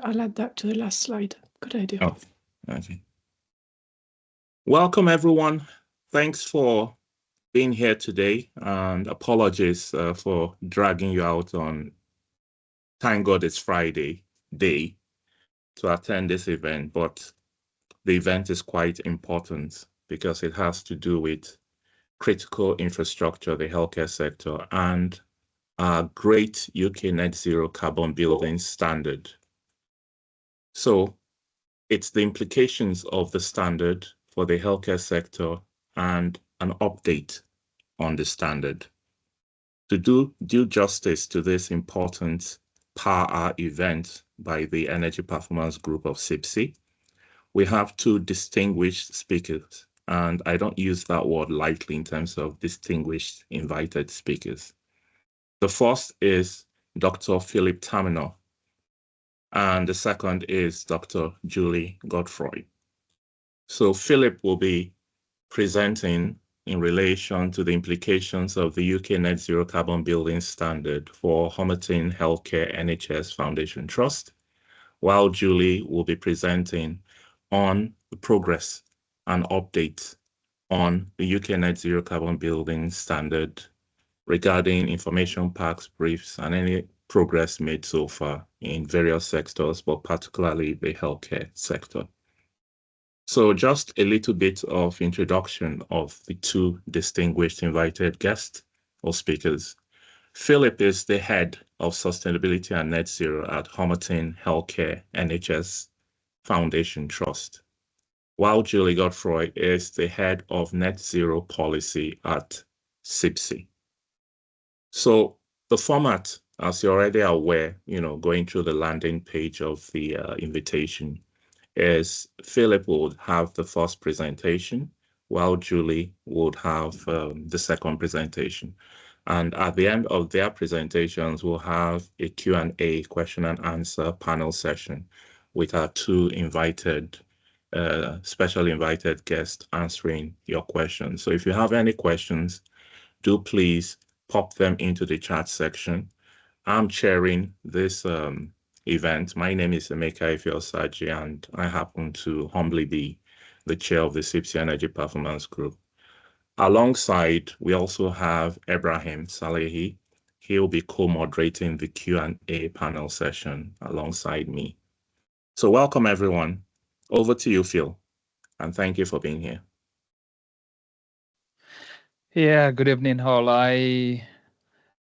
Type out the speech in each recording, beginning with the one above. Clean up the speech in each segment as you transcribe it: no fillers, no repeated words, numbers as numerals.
I'll add that to the last slide. Good idea. Oh, okay. Welcome, everyone. Thanks for being here today, and apologies for dragging you out on, thank God it's Friday day to attend this event, but the event is quite important because it has to do with critical infrastructure, the healthcare sector, and our great UK net zero carbon building standard. So it's the implications of the standard for the healthcare sector and an update on the standard. To do due justice to this important Power Hour event by the Energy Performance Group of CIBSE, we have two distinguished speakers, and I don't use that word lightly in terms of distinguished invited speakers. The first is Dr. Philip Tamuno, and the second is Dr. Julie Godefroy. So Philip will be presenting in relation to the implications of the UK Net Zero Carbon Building Standard for Homerton Healthcare NHS Foundation Trust, while Julie will be presenting on the progress and updates on the UK Net Zero Carbon Building Standard regarding information packs, briefs, and any progress made so far in various sectors, but particularly the healthcare sector. So just a little bit of introduction of the two distinguished invited guests or speakers. Philip is the head of sustainability and net zero at Homerton Healthcare NHS Foundation Trust, while Julie Godefroy is the head of net zero policy at CIBSE. So the format, as you're already aware, going through the landing page of the invitation, is Philip would have the first presentation, while Julie would have the second presentation. And at the end of their presentations, we'll have a Q&A, question and answer panel session with our two special invited guests answering your questions. So if you have any questions, do please pop them into the chat section. I'm chairing this event. My name is Emeka Efe Osaji, and I happen to humbly be the chair of the CIBSE Energy Performance Group. Alongside, we also have Ebrahim Salehi. He'll be co-moderating the Q&A panel session alongside me. So welcome, everyone. Over to you, Phil, and thank you for being here. Yeah, good evening, all. I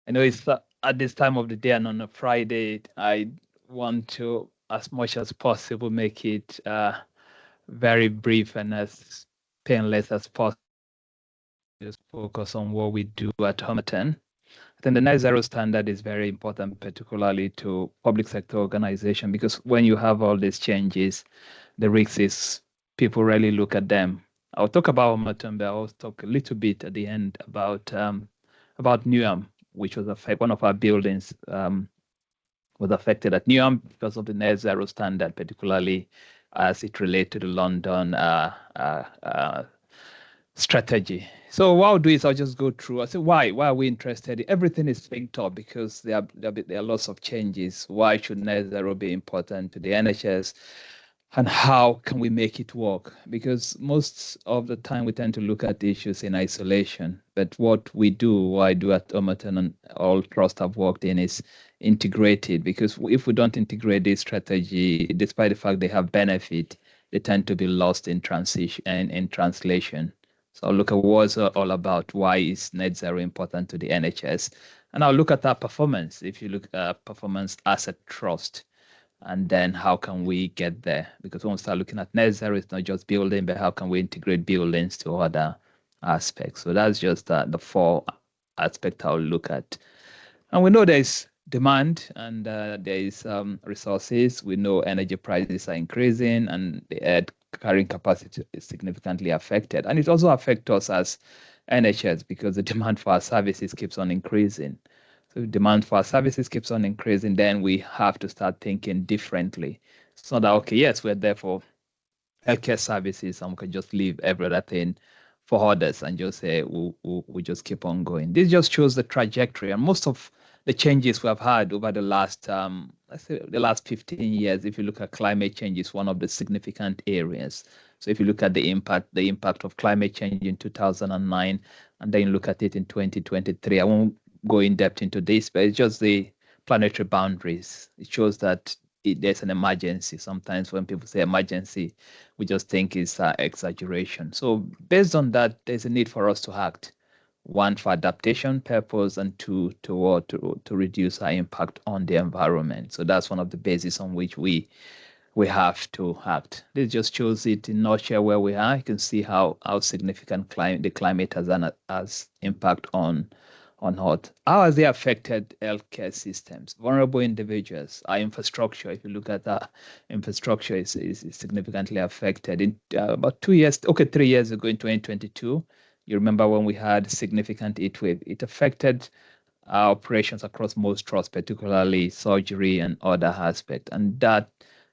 know it's at this time of the day and on a Friday. I want to, as much as possible, make it very brief and as painless as possible. Just focus on what we do at Homerton. I think the net zero standard is very important, particularly to public sector organization, because when you have all these changes, the risk is people really look at them. I'll talk about Homerton, but I'll talk a little bit at the end about Newham, which was one of our buildings was affected at Newham because of the net zero standard, particularly as it related to the London strategy. So what I'll do is I'll just go through. I say why are we interested? Everything is linked up because there are lots of changes. Why should net zero be important to the NHS? And how can we make it work? Because most of the time we tend to look at issues in isolation. But what I do at Homerton and all trusts I've worked in is integrated. Because if we don't integrate this strategy, despite the fact they have benefit, they tend to be lost in transition and in translation. So I'll look at what's all about. Why is net zero important to the NHS? And I'll look at our performance. If you look at performance as a trust, and then how can we get there? Because when we start looking at net zero, it's not just building, but how can we integrate buildings to other aspects? So that's just the four aspects I'll look at. And we know there's demand and there is resources. We know energy prices are increasing and the carrying capacity is significantly affected. And it also affects us as NHS because the demand for our services keeps on increasing. So demand for our services keeps on increasing, then we have to start thinking differently. It's not that, okay, yes, we're there for healthcare services and we can just leave every other thing for others and just say we just keep on going. This just shows the trajectory, and most of the changes we have had over the last, let's say the last 15 years. If you look at climate change, is one of the significant areas. So if you look at the impact of climate change in 2009, and then you look at it in 2023, I won't go in depth into this, but it's just the planetary boundaries. It shows that there's an emergency. Sometimes when people say emergency, we just think it's exaggeration. So based on that, there's a need for us to act. One, for adaptation purpose, and two, to reduce our impact on the environment. So that's one of the bases on which we have to act. This just shows it in a nutshell where we are. You can see how significant the climate has impact on Earth. How has it affected healthcare systems? Vulnerable individuals, our infrastructure. If you look at that, infrastructure is significantly affected. In about 3 years ago in 2022, you remember when we had significant heat wave, it affected our operations across most trusts, particularly surgery and other aspects. And that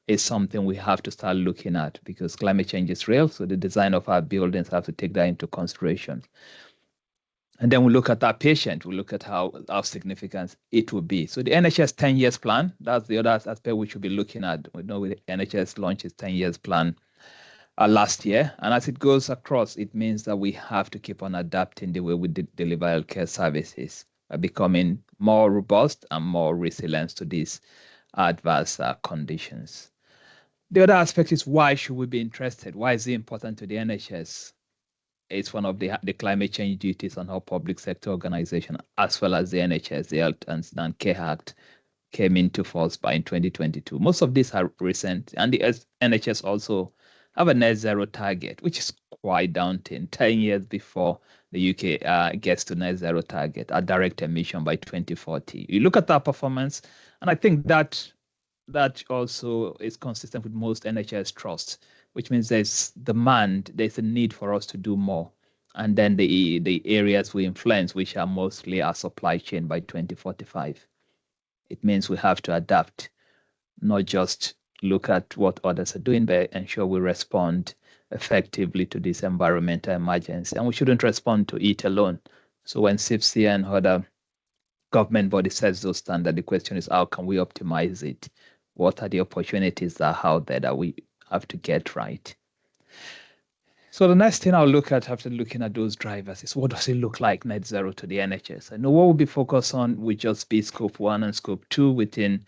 is something we have to start looking at, because climate change is real. So the design of our buildings have to take that into consideration. And then we look at our patient, we look at how significant it will be. So the NHS 10 years plan, that's the other aspect we should be looking at. We know the NHS launched its 10 years plan last year. And as it goes across, it means that we have to keep on adapting the way we deliver healthcare services, becoming more robust and more resilient to these adverse conditions. The other aspect is, why should we be interested? Why is it important to the NHS? It's one of the climate change duties on our public sector organization, as well as the NHS. The Health and Care Act came into force in 2022. Most of these are recent, and the NHS also have a net zero target, which is quite daunting. 10 years before the UK gets to net zero target, a direct emission by 2040. You look at our performance, and I think that also is consistent with most NHS trusts, which means there's demand, there's a need for us to do more. And then the areas we influence, which are mostly our supply chain by 2045. It means we have to adapt, not just look at what others are doing, but ensure we respond effectively to this environmental emergency. And we shouldn't respond to it alone. So when CIBSE and other government body sets those standards, the question is, how can we optimize it? What are the opportunities that are out there that we have to get right? So the next thing I'll look at after looking at those drivers is, what does it look like net zero to the NHS? I know what we'll be focused on will just be scope 1 and scope 2 within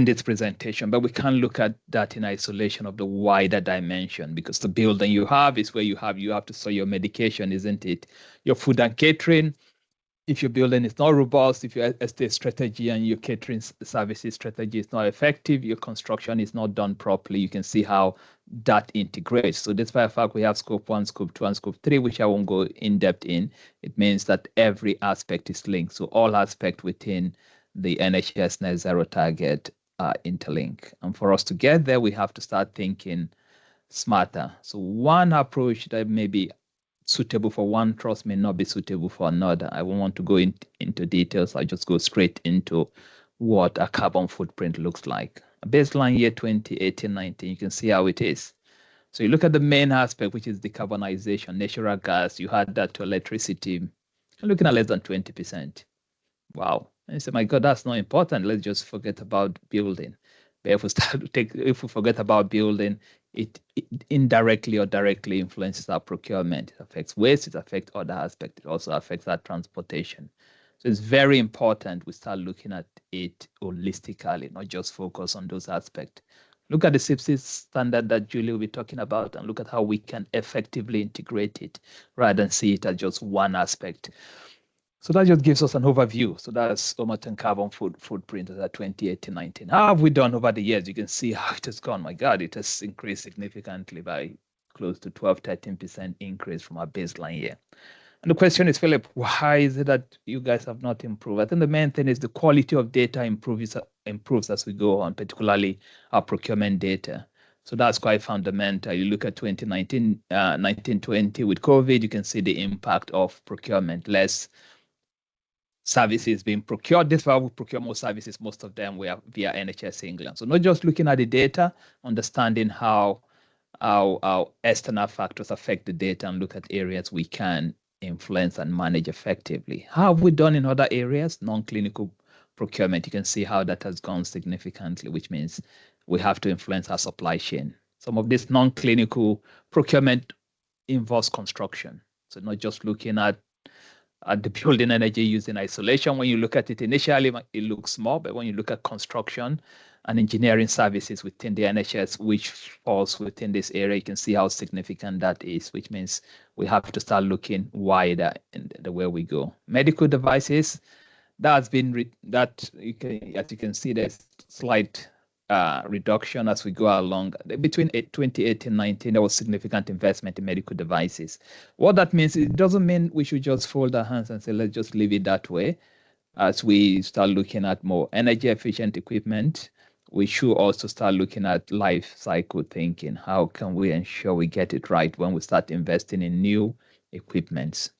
this presentation, but we can look at that in isolation of the wider dimension, because the building you have is where you have to store your medication, isn't it? Your food and catering. If your building is not robust, if your estate strategy and your catering services strategy is not effective, your construction is not done properly, you can see how that integrates. So despite the fact we have scope 1, scope 2, and scope 3, which I won't go in depth in, it means that every aspect is linked. So all aspects within the NHS net zero target are interlinked. And for us to get there, we have to start thinking smarter. So one approach that may be suitable for one trust may not be suitable for another. I won't want to go into details. I'll just go straight into what a carbon footprint looks like. A baseline year 2018-19, you can see how it is. So you look at the main aspect, which is decarbonization, natural gas, you had that to electricity, you're looking at less than 20%. Wow. And you say, my God, that's not important. Let's just forget about building. But if we forget about building, it indirectly or directly influences our procurement. It affects waste, it affects other aspects, it also affects our transportation. So it's very important we start looking at it holistically, not just focus on those aspects. Look at the CIBSE standard that Julie will be talking about, and look at how we can effectively integrate it rather than see it as just one aspect. So that just gives us an overview. So that's Homerton carbon footprint at 2018-19. How have we done over the years? You can see how it has gone. My God, it has increased significantly by close to 12-13% increase from our baseline year. And the question is, Philip, why is it that you guys have not improved? I think the main thing is the quality of data improves as we go on, particularly our procurement data. So that's quite fundamental. You look at 2019-20 with COVID, you can see the impact of procurement, less services being procured. This is why we procure more services. Most of them were via NHS England. So not just looking at the data, understanding how external factors affect the data, and look at areas we can influence and manage effectively. How have we done in other areas? Non-clinical procurement, you can see how that has gone significantly, which means we have to influence our supply chain. Some of this non-clinical procurement involves construction. So not just looking at the building energy used in isolation. When you look at it initially, it looks small, but when you look at construction and engineering services within the NHS, which falls within this area, you can see how significant that is, which means we have to start looking wider in the way we go. Medical devices, that's been, as you can see, there's slight reduction as we go along. Between 2018 and 19, there was significant investment in medical devices. What that means, it doesn't mean we should just fold our hands and say, let's just leave it that way. As we start looking at more energy efficient equipment, we should also start looking at life cycle thinking. How can we ensure we get it right when we start investing in new equipments?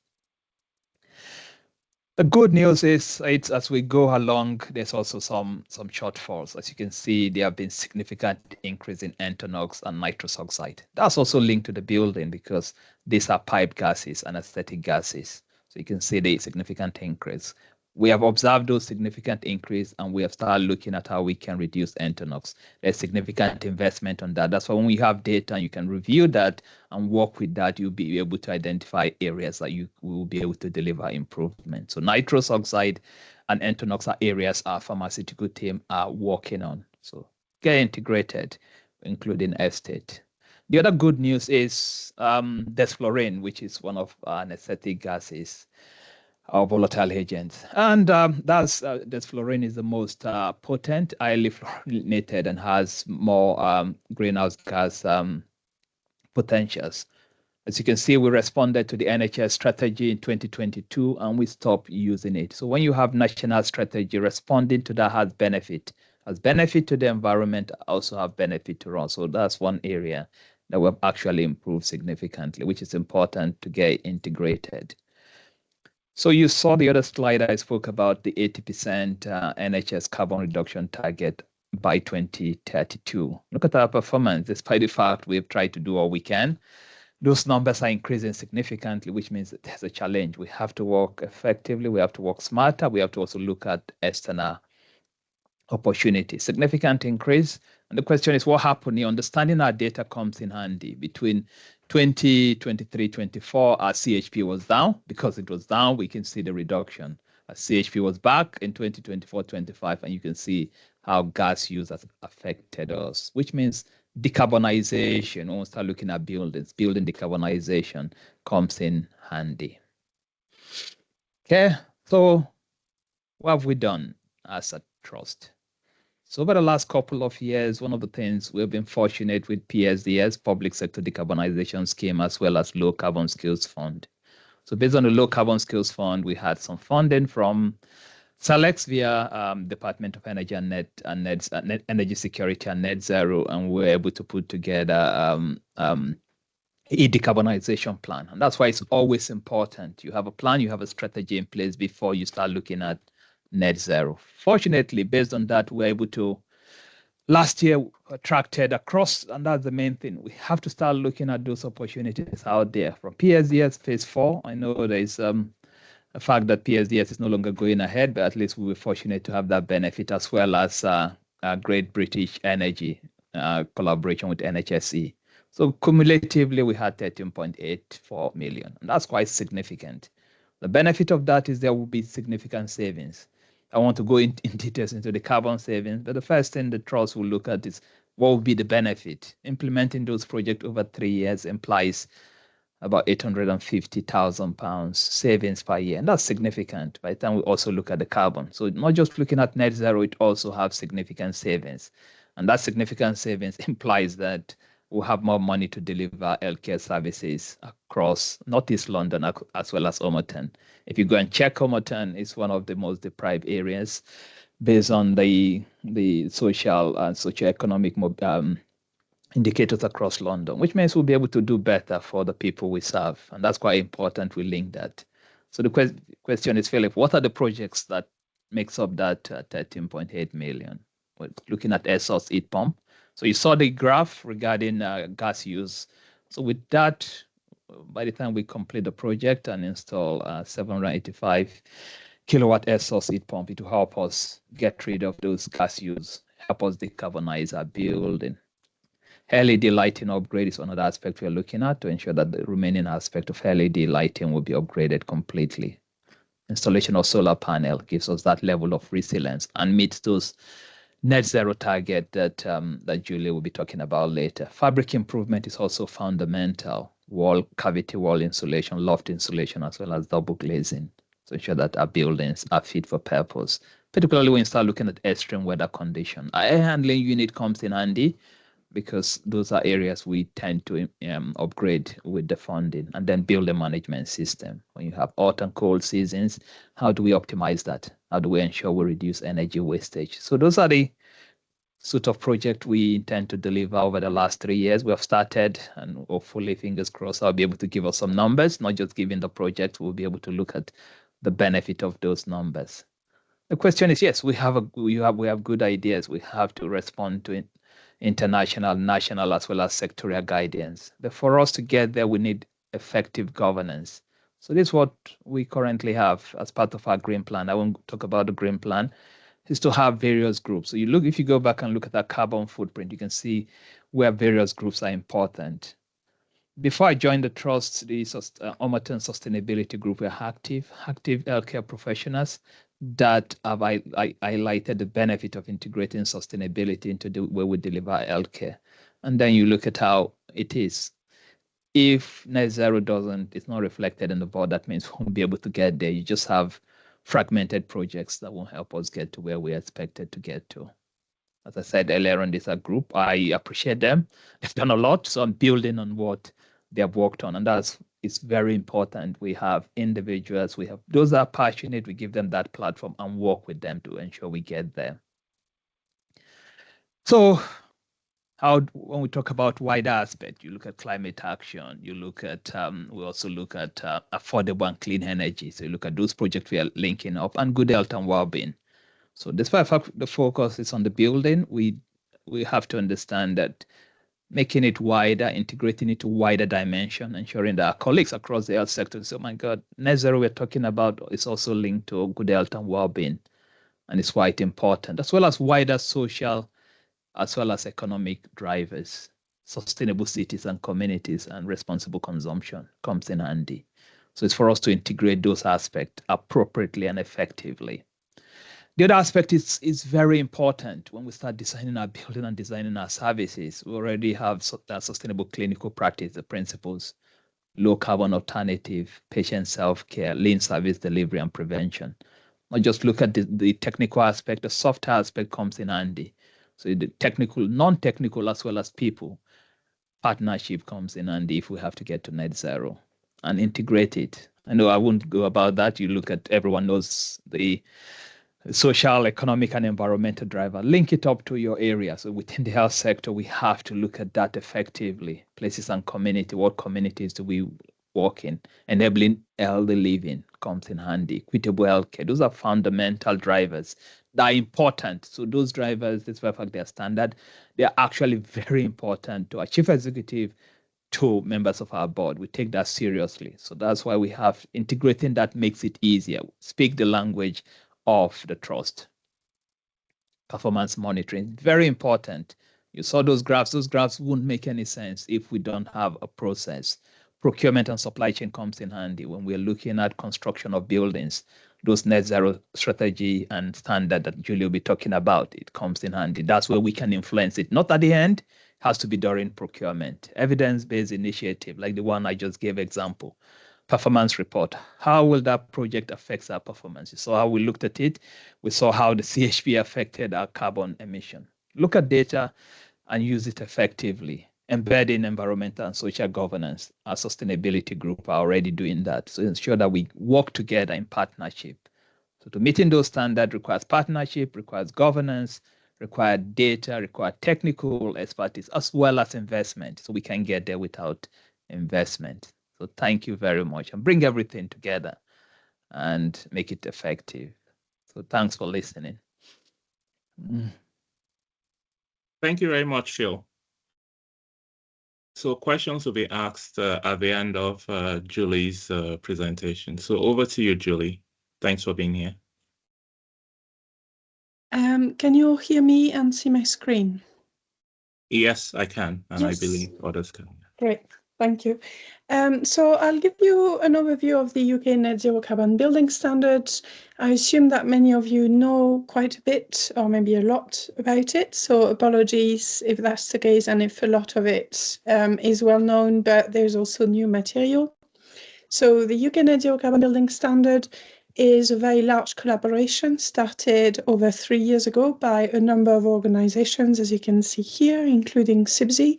The good news is, as we go along, there's also some shortfalls. As you can see, there have been significant increase in NOx and nitrous oxide. That's also linked to the building because these are pipe gases and aesthetic gases. So you can see the significant increase. We have observed those significant increase and we have started looking at how we can reduce NOx. There's significant investment on that. That's why when we have data, you can review that and work with that, you'll be able to identify areas that you will be able to deliver improvement. So nitrous oxide and NOx are areas our pharmaceutical team are working on. So get integrated, including estate. The other good news is desflurane, which is one of anesthetic gases, or volatile agents. And desflurane is the most potent, highly fluorinated, and has more greenhouse gas potentials. As you can see, we responded to the NHS strategy in 2022 and we stopped using it. So when you have national strategy, responding to that has benefit to the environment, also have benefit to us. So that's one area that we've actually improved significantly, which is important to get integrated. So you saw the other slide I spoke about, the 80% NHS carbon reduction target by 2032. Look at our performance, despite the fact we've tried to do all we can. Those numbers are increasing significantly, which means that there's a challenge. We have to work effectively, we have to work smarter, we have to also look at external opportunities. Significant increase. And the question is, what happened here? Understanding our data comes in handy. Between 2023-24, our CHP was down. Because it was down, we can see the reduction. Our CHP was back in 2024-25, and you can see how gas use has affected us, which means decarbonization. When we start looking at buildings, building decarbonization comes in handy. Okay, so what have we done as a trust? So over the last couple of years, one of the things we've been fortunate with PSDS, Public Sector Decarbonization Scheme, as well as Low Carbon Skills Fund. So based on the Low Carbon Skills Fund, we had some funding from SALEX via Department of Energy and Energy Security and Net Zero, and we were able to put together a decarbonization plan. And that's why it's always important. You have a plan, you have a strategy in place before you start looking at net zero. Fortunately, based on that, we're able to, last year, attracted across, and that's the main thing. We have to start looking at those opportunities out there. From PSDS phase 4, I know there is a fact that PSDS is no longer going ahead, but at least we were fortunate to have that benefit, as well as Great British Energy collaboration with NHSE. So cumulatively, we had 13.84 million, and that's quite significant. The benefit of that is there will be significant savings. I want to go in details into the carbon savings, but the first thing the trust will look at is what will be the benefit. Implementing those projects over 3 years implies about £850,000 savings per year, and that's significant by the time we also look at the carbon. So not just looking at net zero, it also has significant savings, and that significant savings implies that we'll have more money to deliver healthcare services across Northeast London as well as Homerton. If you go and check Homerton, it's one of the most deprived areas based on the social and socioeconomic indicators across London, which means we'll be able to do better for the people we serve. And that's quite important we link that. So the question is, Philip, what are the projects that makes up that 13.8 million? We're looking at air source heat pump. So you saw the graph regarding gas use. So with that, by the time we complete the project and install 785 kilowatt air source heat pump, it will help us get rid of those gas use, help us decarbonize our building. LED lighting upgrade is another aspect we are looking at to ensure that the remaining aspect of LED lighting will be upgraded completely. Installation of solar panel gives us that level of resilience and meets those net zero target that that Julie will be talking about later. Fabric improvement is also fundamental. Wall cavity wall insulation, loft insulation, as well as double glazing to ensure that our buildings are fit for purpose, particularly when you start looking at extreme weather conditions. Our air handling unit comes in handy because those are areas we tend to upgrade with the funding, and then build a management system. When you have hot and cold seasons, how do we optimize that? How do we ensure we reduce energy wastage? So those are the sort of project we intend to deliver over the last 3 years. We have started, and hopefully, fingers crossed, I'll be able to give us some numbers, not just giving the project, we'll be able to look at the benefit of those numbers. The question is, yes, we have good ideas. We have to respond to it. International, national, as well as sectorial guidance. But for us to get there, we need effective governance. So this is what we currently have as part of our green plan. I won't talk about the green plan. Is to have various groups. So if you go back and look at that carbon footprint, you can see where various groups are important. Before I joined the trust, the Homerton Sustainability Group were active healthcare professionals that have highlighted the benefit of integrating sustainability into the way we deliver healthcare. And then you look at how it is. If net zero it's not reflected in the board, that means we won't be able to get there. You just have fragmented projects that won't help us get to where we expected to get to. As I said earlier on, this group, I appreciate them. They've done a lot, so I'm building on what they have worked on, and it's very important. We have individuals, we have those that are passionate, we give them that platform and work with them to ensure we get there. So when we talk about wider aspect, you look at climate action, you look at, we also look at affordable and clean energy. So you look at those projects we are linking up, and good health and well-being. So despite the focus is on the building, we have to understand that making it wider, integrating it to wider dimension, ensuring that our colleagues across the health sector say, oh my God, net zero we're talking about is also linked to good health and well-being. And it's quite important, as well as wider social, as well as economic drivers. Sustainable cities and communities and responsible consumption comes in handy. So it's for us to integrate those aspects appropriately and effectively. The other aspect is very important when we start designing our building and designing our services. We already have that sustainable clinical practice, the principles, low carbon alternative, patient self-care, lean service delivery and prevention. Not just look at the technical aspect, the soft aspect comes in handy. So the technical, non-technical, as well as people, partnership comes in handy if we have to get to net zero and integrate it. I know I won't go about that. You look at, everyone knows the social, economic, and environmental driver. Link it up to your area. So within the health sector, we have to look at that effectively. Places and community, what communities do we work in? Enabling healthy living comes in handy. Equitable healthcare, those are fundamental drivers that are important. So those drivers, despite the fact they're standard, they're actually very important to our chief executive, to members of our board. We take that seriously. So that's why we have integrating that makes it easier. Speak the language of the trust. Performance monitoring, very important. You saw those graphs. Those graphs wouldn't make any sense if we don't have a process. Procurement and supply chain comes in handy when we're looking at construction of buildings. Those net zero strategy and standard that Julie will be talking about, it comes in handy. That's where we can influence it. Not at the end, it has to be during procurement. Evidence-based initiative, like the one I just gave example. Performance report. How will that project affect our performance? So how we looked at it, we saw how the CHP affected our carbon emission. Look at data and use it effectively. Embedding environmental and social governance. Our sustainability group are already doing that. So ensure that we work together in partnership. So to meeting those standards requires partnership, requires governance, requires data, requires technical expertise, as well as investment. So we can get there without investment. So thank you very much, and bring everything together and make it effective. So thanks for listening. Thank you very much, Phil. So questions will be asked at the end of Julie's presentation. So over to you, Julie. Thanks for being here. Can you hear me and see my screen? Yes, I can, and Yes. I believe others can. Great, thank you. So I'll give you an overview of the UK Net Zero Carbon Building Standards. I assume that many of you know quite a bit, or maybe a lot about it. So apologies if that's the case, and if a lot of it is well known, but there's also new material. So the UK Net Zero Carbon Building Standard is a very large collaboration started over 3 years ago by a number of organizations, as you can see here, including CIBSE.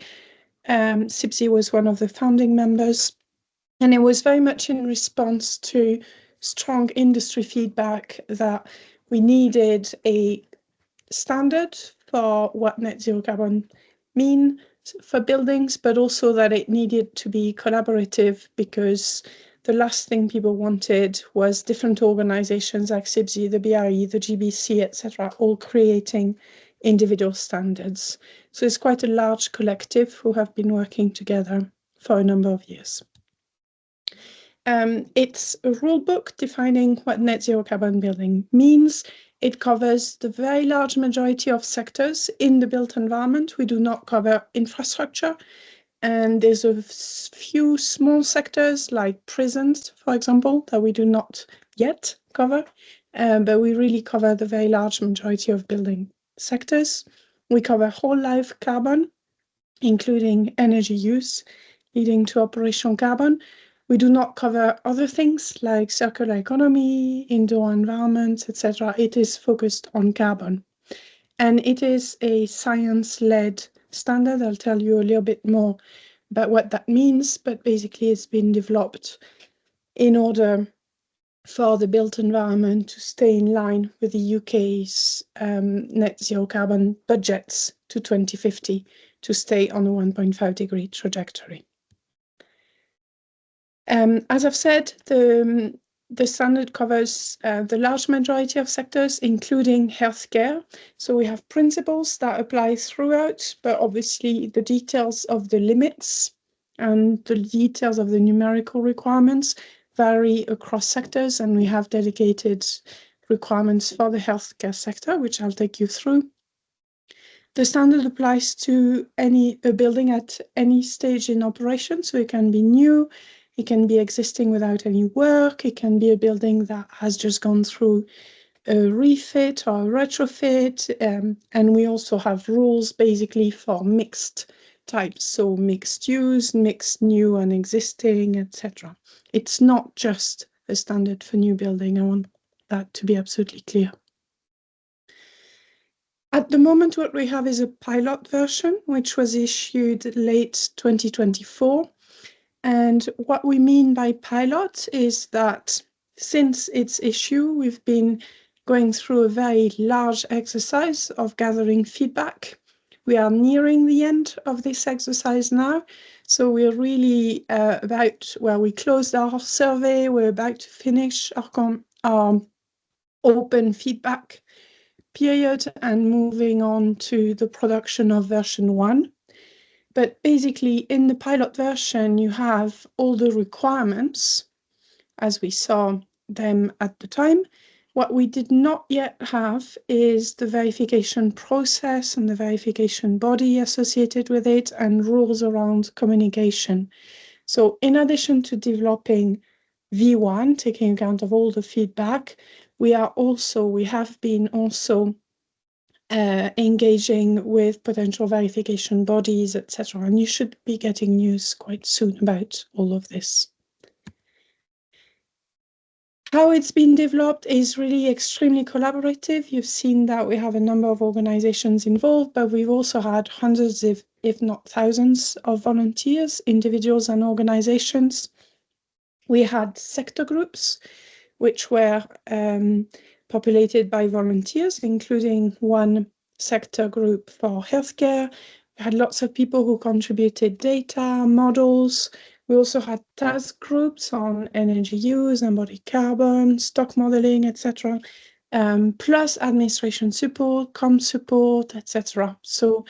CIBSE was one of the founding members, and it was very much in response to strong industry feedback that we needed a standard for what net zero carbon mean for buildings, but also that it needed to be collaborative, because the last thing people wanted was different organizations like CIBSE, the BRE, the GBC, etc., all creating individual standards. So it's quite a large collective who have been working together for a number of years. It's a rule book defining what net zero carbon building means. It covers the very large majority of sectors in the built environment. We do not cover infrastructure. And there's a few small sectors like prisons, for example, that we do not yet cover. But we really cover the very large majority of building sectors. We cover whole life carbon, including energy use, leading to operational carbon. We do not cover other things like circular economy, indoor environments, etc. It is focused on carbon. And it is a science-led standard. I'll tell you a little bit more about what that means, but basically it's been developed in order for the built environment to stay in line with the UK's net zero carbon budgets to 2050, to stay on a 1.5 degree trajectory. As I've said, the standard covers the large majority of sectors, including healthcare. So we have principles that apply throughout, but obviously the details of the limits and the details of the numerical requirements vary across sectors, and we have dedicated requirements for the healthcare sector, which I'll take you through. The standard applies to a building at any stage in operation, so it can be new, it can be existing without any work, it can be a building that has just gone through a refit or a retrofit, and we also have rules basically for mixed types, so mixed use, mixed new and existing, etc. It's not just a standard for new building. I want that to be absolutely clear. At the moment, what we have is a pilot version, which was issued late 2024. And what we mean by pilot is that since its issue, we've been going through a very large exercise of gathering feedback. We are nearing the end of this exercise now. So we're really we closed our survey, we're about to finish our open feedback period and moving on to the production of version 1. But basically in the pilot version, you have all the requirements as we saw them at the time. What we did not yet have is the verification process and the verification body associated with it and rules around communication. So in addition to developing V1, taking account of all the feedback, we have been engaging with potential verification bodies, etc. And you should be getting news quite soon about all of this. How it's been developed is really extremely collaborative. You've seen that we have a number of organizations involved, but we've also had hundreds, if not thousands, of volunteers, individuals and organizations. We had sector groups, which were populated by volunteers, including one sector group for healthcare. We had lots of people who contributed data, models. We also had task groups on energy use, embodied carbon, stock modeling, etc. Plus administration support, com support, etc. So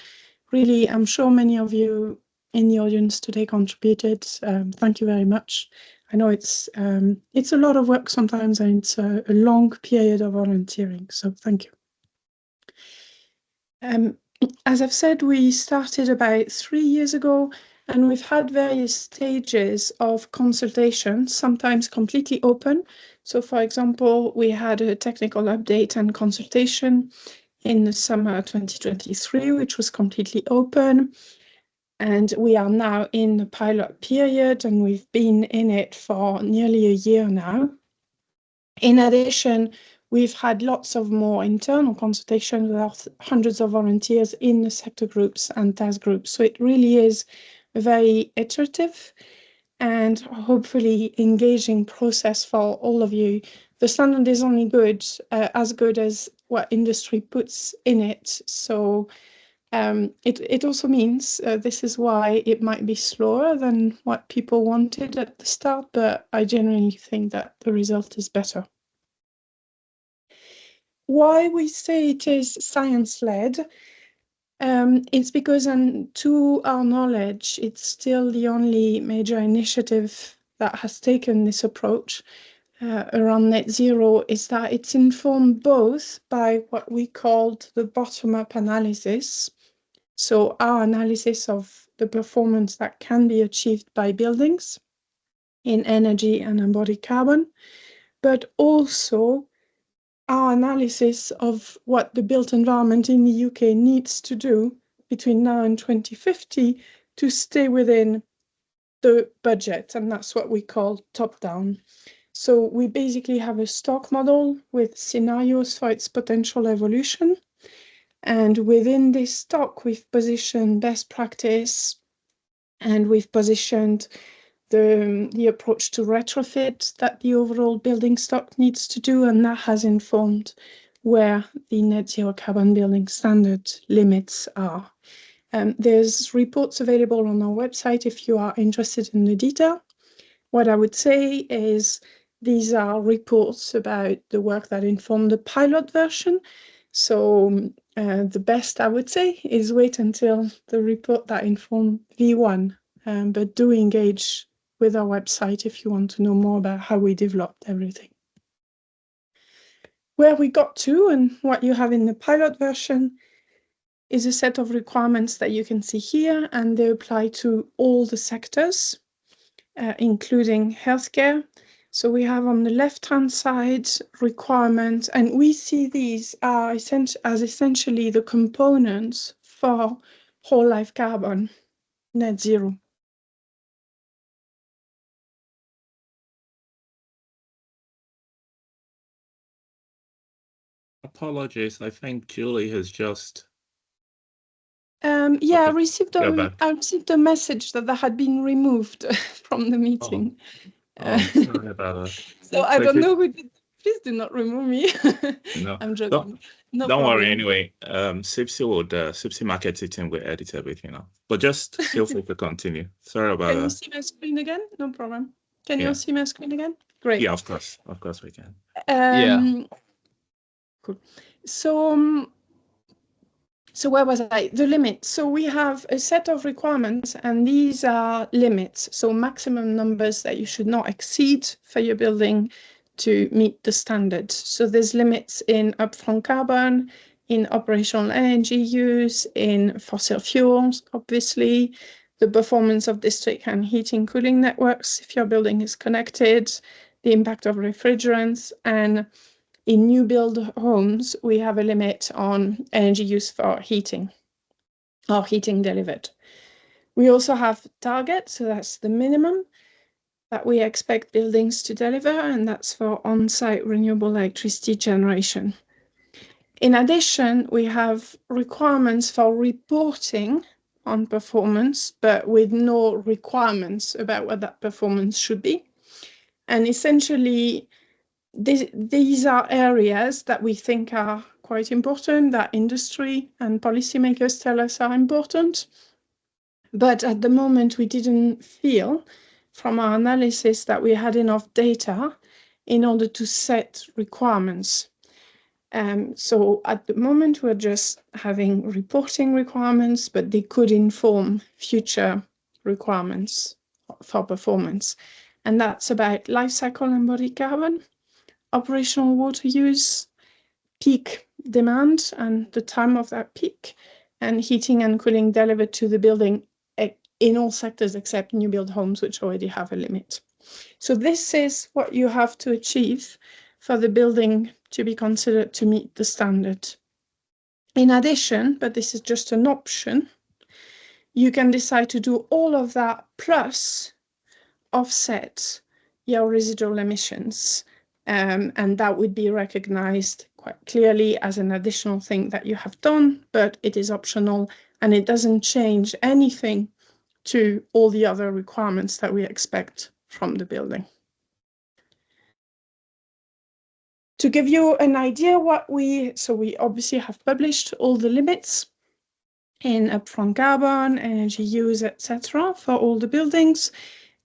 really, I'm sure many of you in the audience today contributed. Thank you very much. I know it's a lot of work sometimes, and it's a long period of volunteering, so thank you. As I've said, we started about 3 years ago, and we've had various stages of consultation, sometimes completely open. So, for example, we had a technical update and consultation in the summer 2023, which was completely open. And we are now in the pilot period, and we've been in it for nearly a year now. In addition, we've had lots of more internal consultations with hundreds of volunteers in the sector groups and task groups. So it really is a very iterative and hopefully engaging process for all of you. The standard is only good, as good as what industry puts in it. So it also means this is why it might be slower than what people wanted at the start, but I genuinely think that the result is better. Why we say it is science-led, it's because, to our knowledge, it's still the only major initiative that has taken this approach around net zero, is that it's informed both by what we called the bottom-up analysis. So our analysis of the performance that can be achieved by buildings in energy and embodied carbon, but also our analysis of what the built environment in the UK needs to do between now and 2050 to stay within the budget, and that's what we call top-down. So we basically have a stock model with scenarios for its potential evolution. And within this stock, we've positioned best practice, and we've positioned the approach to retrofit that the overall building stock needs to do, and that has informed where the net zero carbon building standard limits are. There's reports available on our website if you are interested in the detail. What I would say is these are reports about the work that informed the pilot version. So the best I would say is wait until the report that informed V1, but do engage with our website if you want to know more about how we developed everything. Where we got to and what you have in the pilot version is a set of requirements that you can see here, and they apply to all the sectors, including healthcare. So we have on the left-hand side requirements, and we see these are as essentially the components for whole life carbon net zero. Apologies, I think Julie has just... Yeah, I received a message that had been removed from the meeting. Sorry about that. So I don't know who did. Please do not remove me. No, I'm joking. No don't problem. worry anyway. CIBSE Marketing team will edit everything out. But just feel free to continue. Sorry about that. Can you see my screen again? No problem. Can you see my screen again? Great. Yeah, of course we can. Yeah. Cool. So where was I? The limits. So we have a set of requirements, and these are limits. So maximum numbers that you should not exceed for your building to meet the standards. So there's limits in upfront carbon, in operational energy use, in fossil fuels, obviously, the performance of district and heating cooling networks if your building is connected, the impact of refrigerants, and in new build homes, we have a limit on energy use for heating or heating delivered. We also have targets, so that's the minimum that we expect buildings to deliver, and that's for on-site renewable electricity generation. In addition, we have requirements for reporting on performance, but with no requirements about what that performance should be. And essentially, these are areas that we think are quite important, that industry and policymakers tell us are important. But at the moment, we didn't feel from our analysis that we had enough data in order to set requirements. So at the moment, we're just having reporting requirements, but they could inform future requirements for performance. And that's about life cycle embodied carbon, operational water use, peak demand and the time of that peak, and heating and cooling delivered to the building in all sectors except new build homes, which already have a limit. So this is what you have to achieve for the building to be considered to meet the standard. In addition, but this is just an option, you can decide to do all of that plus offset your residual emissions. And that would be recognized quite clearly as an additional thing that you have done, but it is optional and it doesn't change anything to all the other requirements that we expect from the building. To give you an idea so we obviously have published all the limits in upfront carbon, energy use, etc. for all the buildings.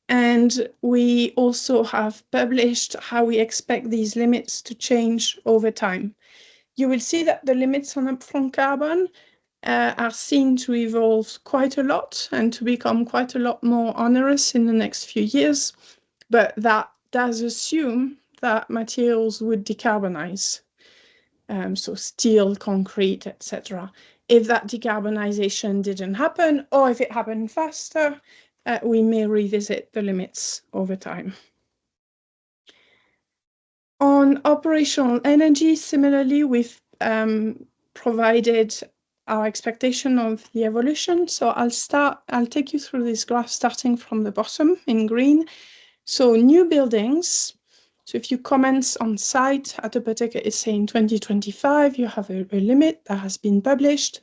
And we also have published how we expect these limits to change over time. You will see that the limits on upfront carbon are seen to evolve quite a lot and to become quite a lot more onerous in the next few years, but that does assume that materials would decarbonize, so steel, concrete, etc. If that decarbonization didn't happen, or if it happened faster, we may revisit the limits over time. On operational energy, similarly, we've provided our expectation of the evolution. So I'll take you through this graph starting from the bottom in green. So new buildings, so if you commence on site at a particular, say in 2025, you have a limit that has been published.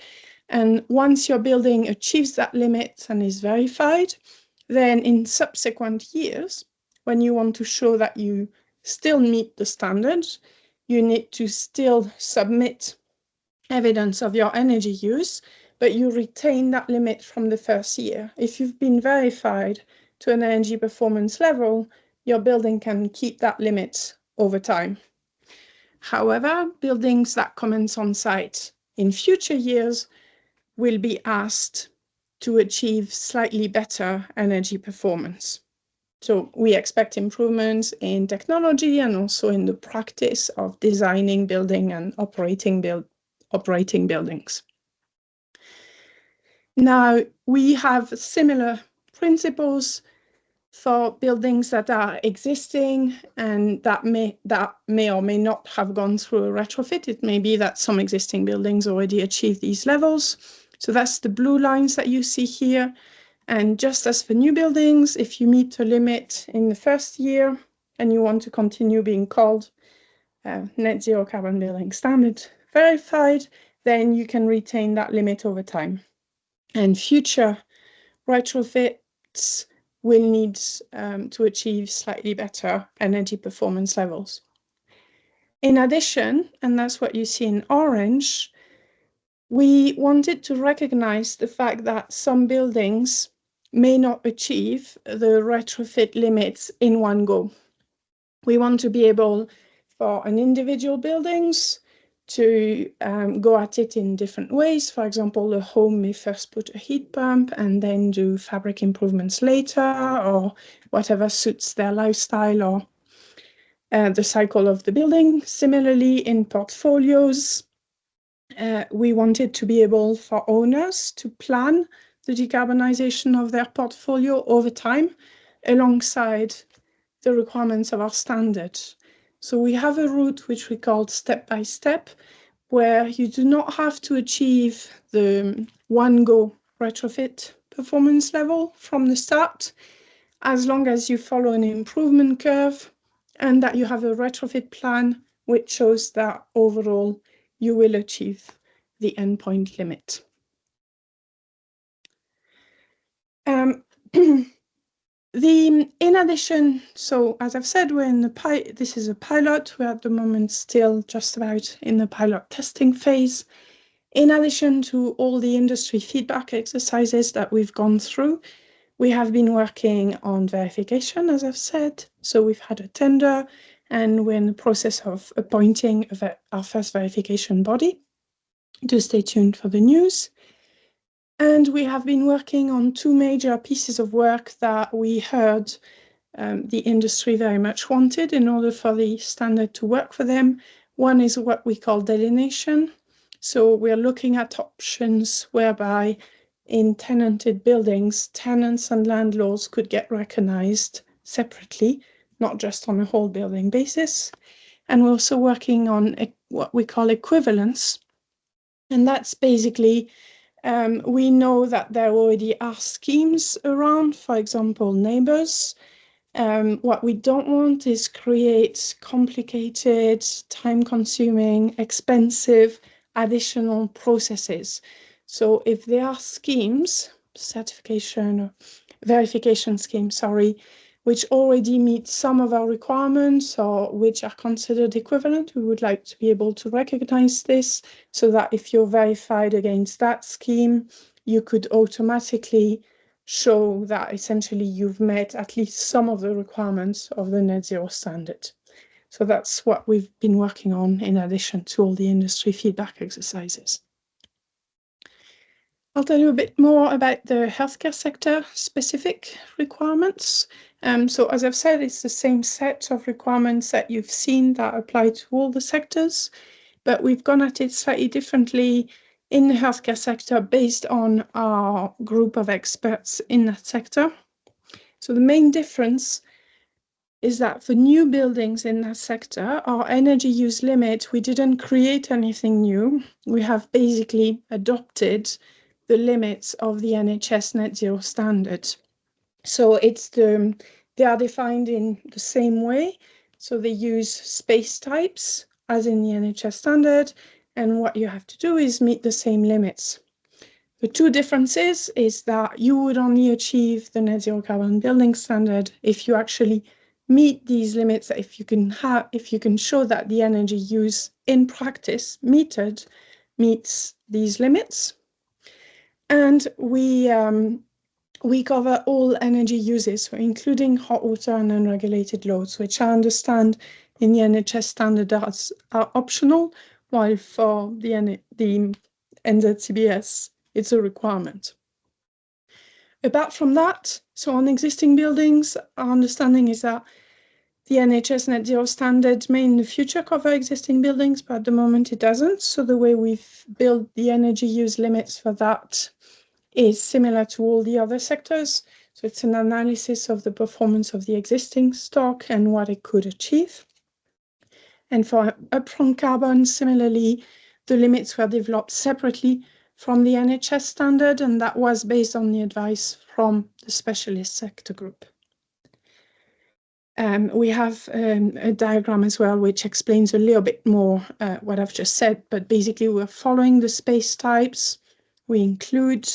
And once your building achieves that limit and is verified, then in subsequent years, when you want to show that you still meet the standards, you need to still submit evidence of your energy use, but you retain that limit from the first year. If you've been verified to an energy performance level, your building can keep that limit over time. However, buildings that commence on site in future years will be asked to achieve slightly better energy performance. So we expect improvements in technology and also in the practice of designing, building, and operating buildings. Now, we have similar principles for buildings that are existing and that may or may not have gone through a retrofit. It may be that some existing buildings already achieve these levels. So that's the blue lines that you see here. And just as for new buildings, if you meet a limit in the first year and you want to continue being called net zero carbon building standard verified, then you can retain that limit over time. And future retrofits will need to achieve slightly better energy performance levels. In addition, and that's what you see in orange, we wanted to recognize the fact that some buildings may not achieve the retrofit limits in one go. We want to be able for an individual buildings to go at it in different ways. For example, the home may first put a heat pump and then do fabric improvements later, or whatever suits their lifestyle or the cycle of the building. Similarly, in portfolios, we wanted to be able for owners to plan the decarbonization of their portfolio over time alongside the requirements of our standard. So we have a route which we call step-by-step, where you do not have to achieve the one-go retrofit performance level from the start, as long as you follow an improvement curve and that you have a retrofit plan which shows that overall you will achieve the endpoint limit. In addition, so as I've said, we're in this is a pilot. We're at the moment still just about in the pilot testing phase. In addition to all the industry feedback exercises that we've gone through, we have been working on verification, as I've said. So we've had a tender and we're in the process of appointing our first verification body. Do stay tuned for the news. And we have been working on two major pieces of work that we heard the industry very much wanted in order for the standard to work for them. One is what we call delineation. So we're looking at options whereby in tenanted buildings, tenants and landlords could get recognized separately, not just on a whole building basis. And we're also working on what we call equivalence. And that's basically, we know that there already are schemes around, for example, neighbors. What we don't want is create complicated, time-consuming, expensive, additional processes. So if there are schemes, certification or verification schemes, sorry, which already meet some of our requirements or which are considered equivalent, we would like to be able to recognize this so that if you're verified against that scheme, you could automatically show that essentially you've met at least some of the requirements of the net zero standard. So that's what we've been working on in addition to all the industry feedback exercises. I'll tell you a bit more about the healthcare sector specific requirements. So as I've said, it's the same set of requirements that you've seen that apply to all the sectors, but we've gone at it slightly differently in the healthcare sector based on our group of experts in that sector. So the main difference is that for new buildings in that sector, our energy use limit, we didn't create anything new. We have basically adopted the limits of the NHS net zero standard. So they are defined in the same way. So they use space types as in the NHS standard, and what you have to do is meet the same limits. The two differences is that you would only achieve the net zero carbon building standard if you actually meet these limits, if you can show that the energy use in practice metered meets these limits. And we cover all energy uses, so including hot water and unregulated loads, which I understand in the NHS standard are optional, while for the NZCBS, it's a requirement. Apart from that, so on existing buildings, our understanding is that the NHS net zero standard may in the future cover existing buildings, but at the moment it doesn't. So the way we've built the energy use limits for that is similar to all the other sectors. So it's an analysis of the performance of the existing stock and what it could achieve. And for upfront carbon, similarly, the limits were developed separately from the NHS standard, and that was based on the advice from the specialist sector group. We have a diagram as well, which explains a little bit more what I've just said, but basically we're following the space types. We include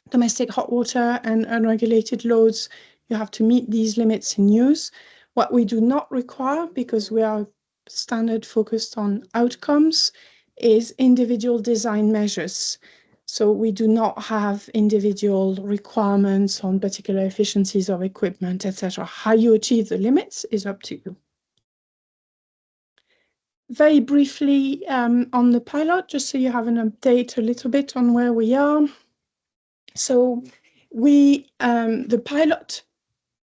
domestic hot water and unregulated loads. You have to meet these limits in use. What we do not require, because we are standard focused on outcomes, is individual design measures. So we do not have individual requirements on particular efficiencies of equipment, etc. How you achieve the limits is up to you. Very briefly on the pilot, just so you have an update a little bit on where we are. So the pilot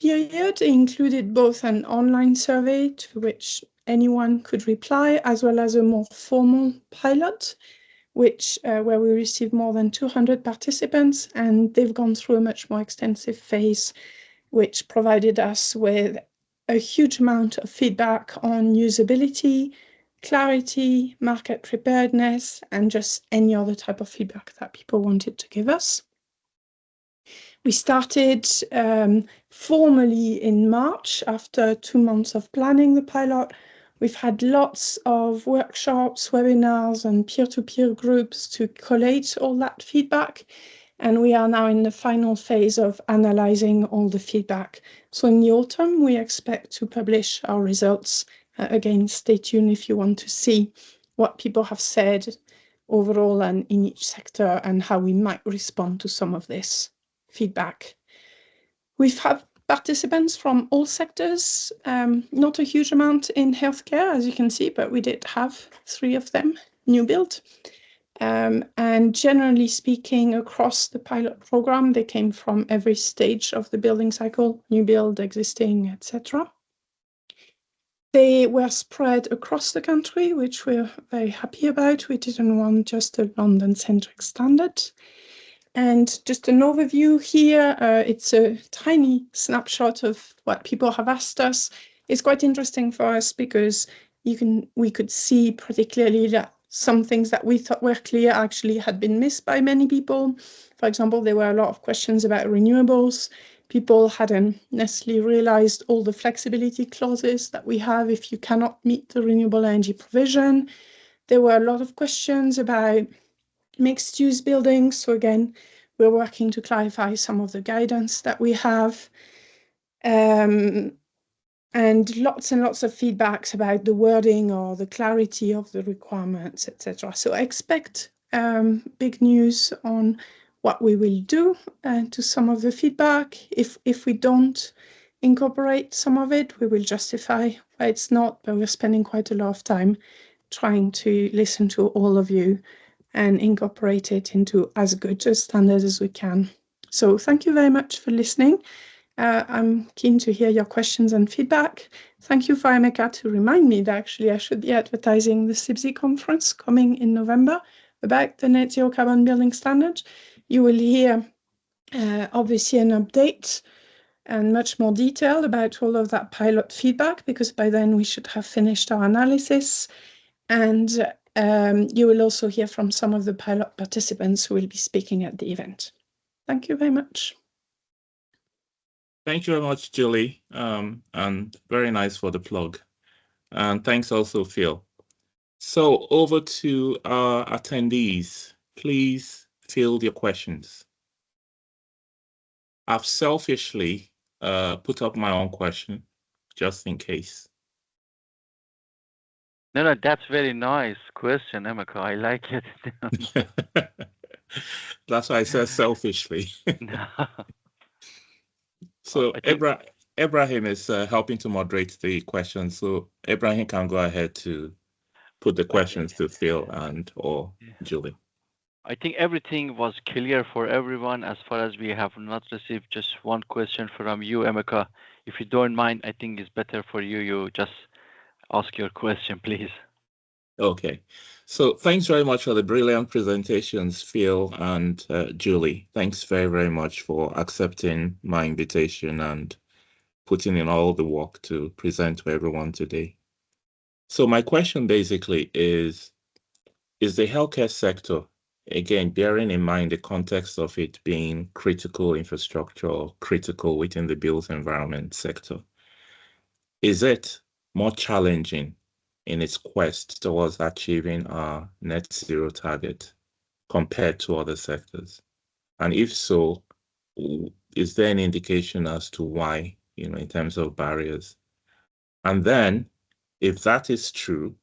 period included both an online survey to which anyone could reply, as well as a more formal pilot, where we received more than 200 participants, and they've gone through a much more extensive phase, which provided us with a huge amount of feedback on usability, clarity, market preparedness, and just any other type of feedback that people wanted to give us. We started formally in March after 2 months of planning the pilot. We've had lots of workshops, webinars, and peer-to-peer groups to collate all that feedback. And we are now in the final phase of analyzing all the feedback. So in the autumn, we expect to publish our results. Again, stay tuned if you want to see what people have said overall and in each sector and how we might respond to some of this feedback. We've had participants from all sectors, not a huge amount in healthcare, as you can see, but we did have 3 of them, new build. And generally speaking, across the pilot program, they came from every stage of the building cycle, new build, existing, etc. They were spread across the country, which we're very happy about. We didn't want just a London-centric standard. And just an overview here, it's a tiny snapshot of what people have asked us. It's quite interesting for us because we could see particularly that some things that we thought were clear actually had been missed by many people. For example, there were a lot of questions about renewables. People hadn't necessarily realized all the flexibility clauses that we have if you cannot meet the renewable energy provision. There were a lot of questions about mixed-use buildings. So again, we're working to clarify some of the guidance that we have. And lots and lots of feedbacks about the wording or the clarity of the requirements, etc. So I expect big news on what we will do to some of the feedback. If we don't incorporate some of it, we will justify why it's not, but we're spending quite a lot of time trying to listen to all of you and incorporate it into as good a standard as we can. So thank you very much for listening. I'm keen to hear your questions and feedback. Thank you for Emeka to remind me that actually I should be advertising the CIBSE conference coming in November about the net zero carbon building standard. You will hear obviously an update and much more detail about all of that pilot feedback, because by then we should have finished our analysis. And you will also hear from some of the pilot participants who will be speaking at the event. Thank you very much. Thank you very much, Julie, and very nice for the plug. And thanks also, Phil. So over to our attendees. Please field your questions. I've selfishly put up my own question, just in case. No, that's very nice question, Emeka. I like it. That's why I said selfishly. No. So Ebrahim is helping to moderate the questions. So Ebrahim can go ahead to put the questions to Phil and or Julie. I think everything was clear for everyone as far as we have not received just one question from you, Emeka. If you don't mind, I think it's better for you. You just ask your question, please. Okay. So thanks very much for the brilliant presentations, Phil and Julie. Thanks very, very much for accepting my invitation and putting in all the work to present to everyone today. So my question basically is the healthcare sector, again, bearing in mind the context of it being critical infrastructure or critical within the built environment sector, is it more challenging in its quest towards achieving our net zero target compared to other sectors? And if so, is there an indication as to why, in terms of barriers? And then, if that is true,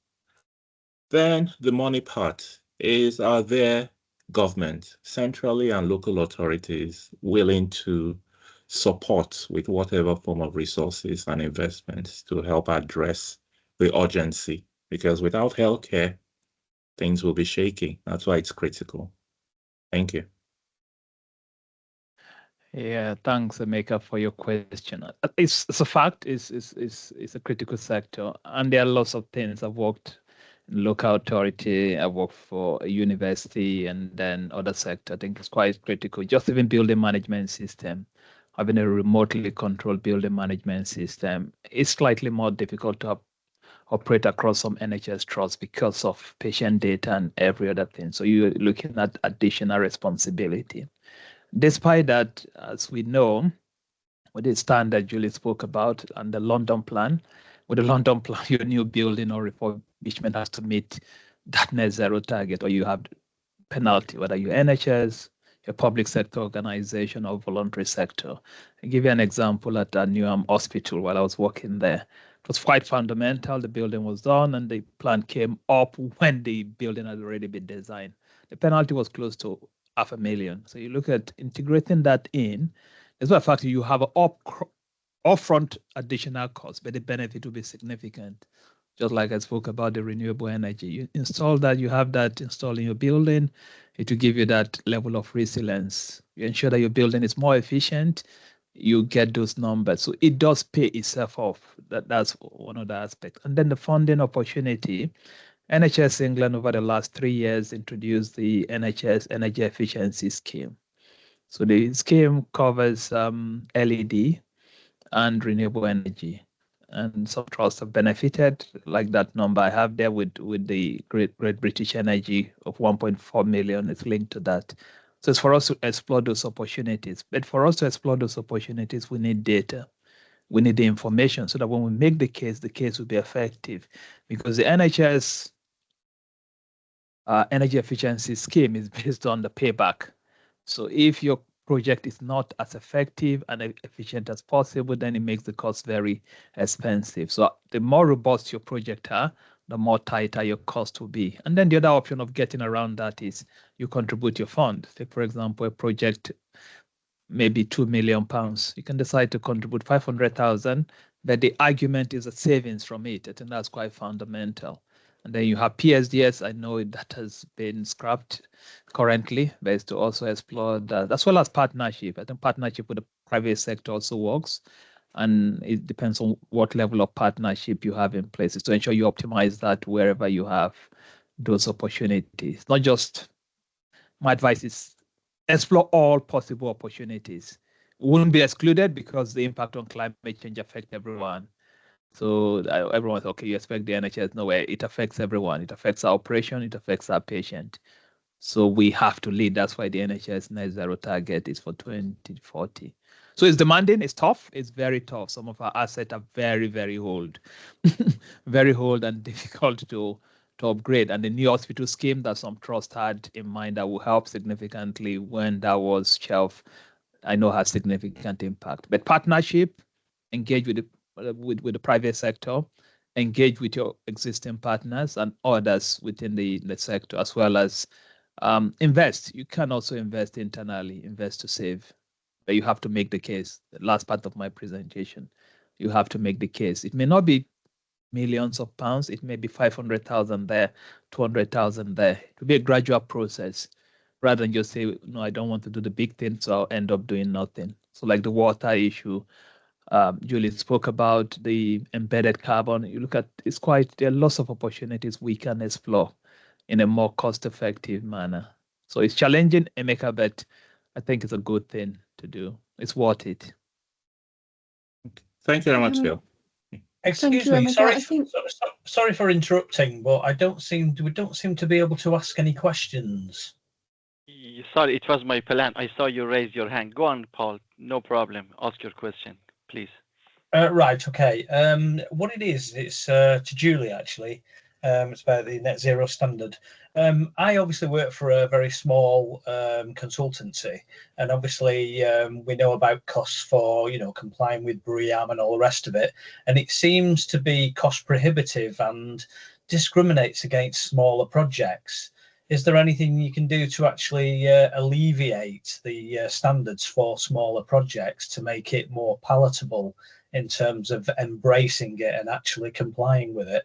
then the money part is, are there government, centrally and local authorities willing to support with whatever form of resources and investments to help address the urgency? Because without healthcare, things will be shaky. That's why it's critical. Thank you. Yeah, thanks, Emeka, for your question. It's a fact. It's a critical sector, and there are lots of things. I've worked in local authority. I worked for a university, and then other sector. I think it's quite critical. Just even building management system, having a remotely controlled building management system, is slightly more difficult to operate across some NHS trusts because of patient data and every other thing. So you're looking at additional responsibility. Despite that, as we know, with the standard Julie spoke about and the London plan, with the London plan, your new building or refurbishment has to meet that net zero target, or you have penalty, whether you're NHS, your public sector organization, or voluntary sector. I'll give you an example at a Newham hospital while I was working there. It was quite fundamental. The building was done and the plan came up when the building had already been designed. The penalty was close to $500,000. So you look at integrating that in, as a fact, you have an upfront additional cost, but the benefit will be significant. just like I spoke about the renewable energy. You install that, you have that installed in your building, it will give you that level of resilience. You ensure that your building is more efficient, you get those numbers. So it does pay itself off. That's one of the aspects. And then the funding opportunity. NHS England over the last 3 years introduced the NHS Energy Efficiency Scheme. So the scheme covers LED and renewable energy. And some trusts have benefited, like that number I have there with the Great British Energy of 1.4 million. It's linked to that. So it's for us to explore those opportunities. But for us to explore those opportunities, we need data. We need the information so that when we make the case will be effective. Because the NHS energy efficiency scheme is based on the payback. So if your project is not as effective and efficient as possible, then it makes the cost very expensive. So the more robust your project are, the more tighter your cost will be. And then the other option of getting around that is you contribute your fund. Take, for example, a project, maybe £2 million. You can decide to contribute 500,000, but the argument is a savings from it. I think that's quite fundamental. And then you have PSDS. I know that has been scrapped currently, but it's to also explore that, as well as partnership. I think partnership with the private sector also works. And it depends on what level of partnership you have in place to ensure you optimize that wherever you have those opportunities. Not just, my advice is explore all possible opportunities. It wouldn't be excluded because the impact on climate change affects everyone. So everyone's okay, you expect the NHS, no way, it affects everyone. It affects our operation, it affects our patient. So we have to lead. That's why the NHS net zero target is for 2040. So it's demanding, it's tough, it's very tough. Some of our assets are very, very old, very old and difficult to upgrade. And the new hospital scheme that some trust had in mind that will help significantly when that was shelved, I know has significant impact. But partnership, engage with the private sector, engage with your existing partners and others within the sector, as well as invest. You can also invest internally, invest to save, but you have to make the case. The last part of my presentation, you have to make the case. It may not be millions of pounds, it may be 500,000 there, 200,000 there. It will be a gradual process rather than just say, no, I don't want to do the big thing, so I'll end up doing nothing. So like the water issue, Julie spoke about the embedded carbon. You look at, there are lots of opportunities we can explore in a more cost-effective manner. So it's challenging, Emeka, but I think it's a good thing to do. It's worth it. Thank you very much, Phil. Excuse me, sorry for interrupting, but we don't seem to be able to ask any questions. Sorry, it was my plan. I saw you raise your hand. Go on, Paul. No problem. Ask your question, please. Right, okay. What it is, it's to Julie, actually. It's about the net zero standard. I obviously work for a very small consultancy, and obviously we know about costs for, complying with BREEAM and all the rest of it. And it seems to be cost prohibitive and discriminates against smaller projects. Is there anything you can do to actually alleviate the standards for smaller projects to make it more palatable in terms of embracing it and actually complying with it?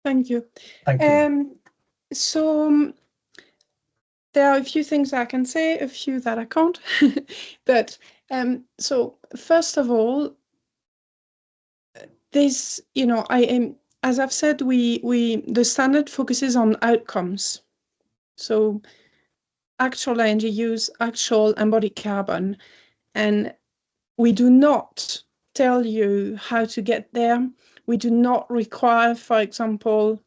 Thank you. Thank you. So there are a few things I can say, a few that I can't. But so first of all, this, as I've said, the standard focuses on outcomes. So actual energy use, actual embodied carbon, and we do not tell you how to get there. We do not require, for example,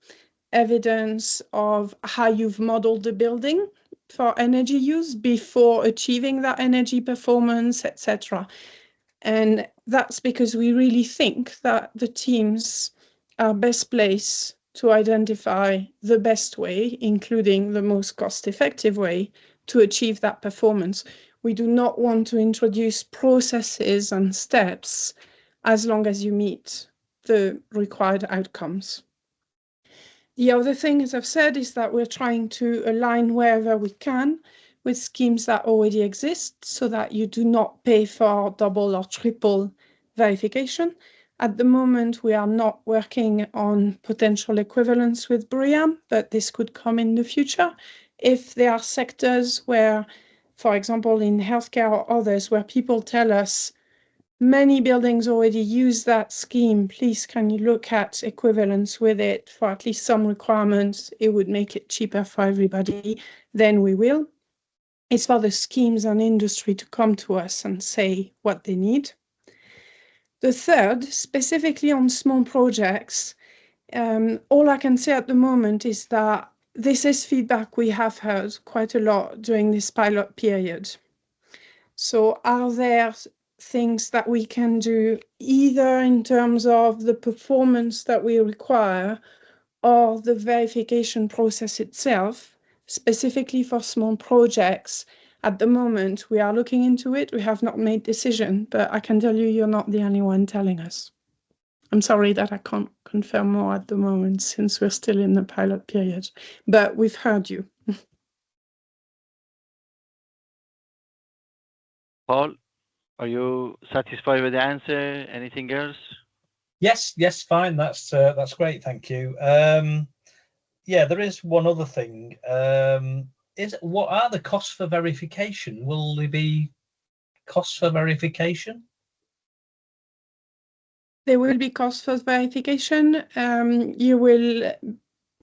evidence of how you've modeled the building for energy use before achieving that energy performance, etc. And that's because we really think that the teams are best placed to identify the best way, including the most cost-effective way, to achieve that performance. We do not want to introduce processes and steps as long as you meet the required outcomes. The other thing, as I've said, is that we're trying to align wherever we can with schemes that already exist so that you do not pay for double or triple verification. At the moment, we are not working on potential equivalence with BREEAM, but this could come in the future. If there are sectors where, for example, in healthcare or others, where people tell us many buildings already use that scheme, please can you look at equivalence with it for at least some requirements, it would make it cheaper for everybody, then we will. It's for the schemes and industry to come to us and say what they need. The third, specifically on small projects, all I can say at the moment is that this is feedback we have heard quite a lot during this pilot period. So are there things that we can do either in terms of the performance that we require or the verification process itself, specifically for small projects? At the moment, we are looking into it. We have not made decision, but I can tell you, you're not the only one telling us. I'm sorry that I can't confirm more at the moment since we're still in the pilot period, but we've heard you. Paul, are you satisfied with the answer? Anything else? Yes, fine. That's great. Thank you. Yeah, there is one other thing. What are the costs for verification? Will there be costs for verification? There will be costs for verification. You will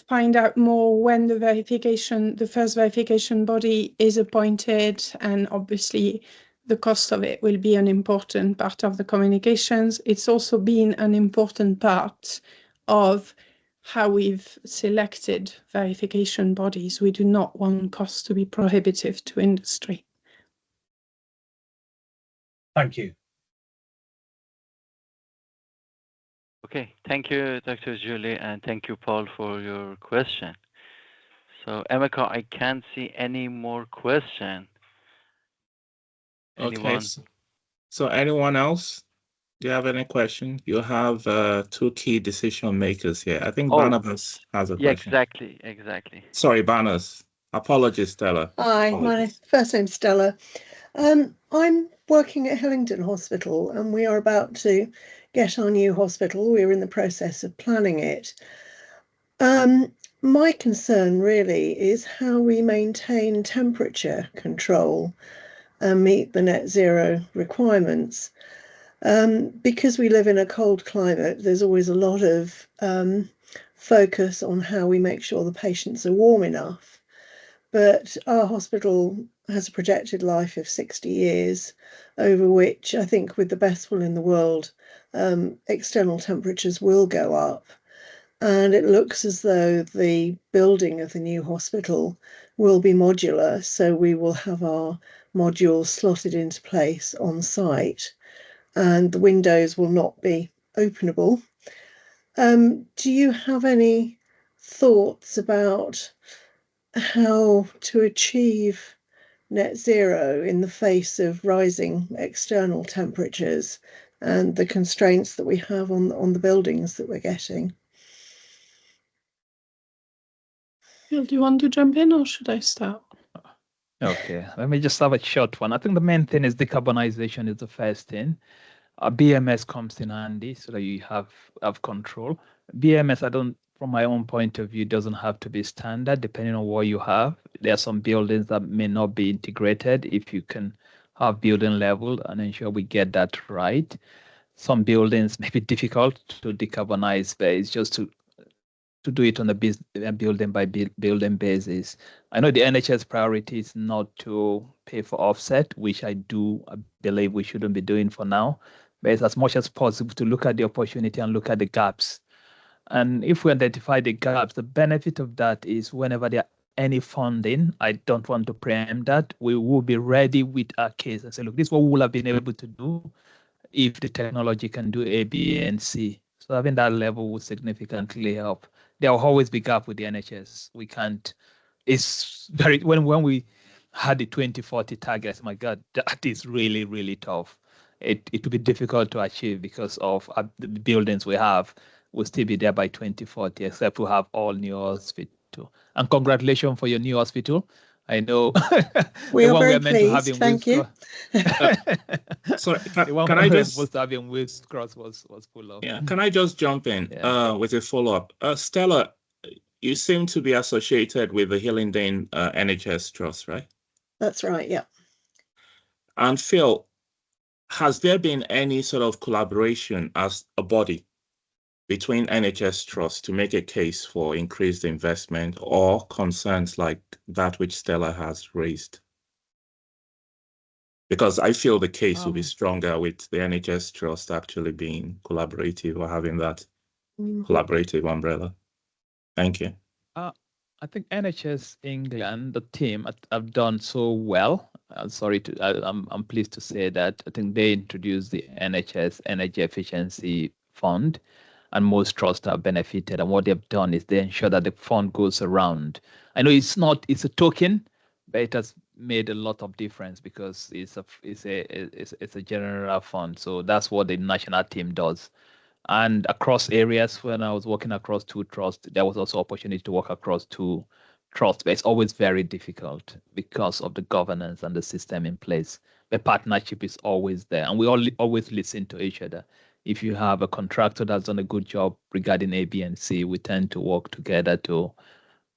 find out more when the first verification body is appointed, and obviously the cost of it will be an important part of the communications. It's also been an important part of how we've selected verification bodies. We do not want costs to be prohibitive to industry. Thank you. Okay, thank you, Dr. Julie, and thank you, Paul, for your question. So, Emeka, I can't see any more questions. Okay, so anyone else? Do you have any question? You have two key decision makers here. I think Barnabas has a question. Exactly. Sorry, Barnabas. Apologies, Stella. Hi, my first name's Stella. I'm working at Hillingdon Hospital, and we are about to get our new hospital. We're in the process of planning it. My concern really is how we maintain temperature control and meet the net zero requirements. Because we live in a cold climate, there's always a lot of focus on how we make sure the patients are warm enough. But our hospital has a projected life of 60 years, over which I think with the best will in the world, external temperatures will go up. And it looks as though the building of the new hospital will be modular, so we will have our modules slotted into place on site, and the windows will not be openable. Do you have any thoughts about how to achieve net zero in the face of rising external temperatures and the constraints that we have on the buildings that we're getting? Phil, do you want to jump in or should I start? Okay, let me just have a short one. I think the main thing is decarbonization is the first thing. BMS comes in handy so that you have control. BMS, from my own point of view, doesn't have to be standard depending on what you have. There are some buildings that may not be integrated. If you can have building level and ensure we get that right. Some buildings may be difficult to decarbonize, but it's just to do it on a building by building basis. I know the NHS priority is not to pay for offset, which I believe we shouldn't be doing for now, but it's as much as possible to look at the opportunity and look at the gaps. And if we identify the gaps, the benefit of that is whenever there are any funding, I don't want to preempt that, we will be ready with our case and say, look, this is what we will have been able to do if the technology can do A, B, and C. So having that level will significantly help. There will always be gap with the NHS. We can't. It's very when we had the 2040 targets. My God, that is really, really tough. It will be difficult to achieve because of the buildings we have. Will still be there by 2040, except we have all new hospital. And congratulations for your new hospital. I know. We the are one very we're meant to have pleased. in Thank you. Sorry, the one can I we're just supposed to have in Wilkes Cross was full of. Yeah, can I just jump in with a follow-up? Stella, you seem to be associated with the Hillingdon NHS Trust, right? That's right, yeah. And Phil, has there been any sort of collaboration as a body between NHS Trust to make a case for increased investment or concerns like that which Stella has raised? Because I feel the case will be stronger with the NHS Trust actually being collaborative or having that collaborative umbrella. Thank you. I think NHS England, the team, have done so well. I'm pleased to say that I think they introduced the NHS Energy Efficiency Fund, and most trusts have benefited. And what they've done is they ensure that the fund goes around. I know it's a token, but it has made a lot of difference because it's a general fund. So that's what the national team does. And across areas, when I was working across two trusts, there was also opportunity to work across two trusts, but it's always very difficult because of the governance and the system in place. The partnership is always there, and we always listen to each other. If you have a contractor that's done a good job regarding A, B, and C, we tend to work together to,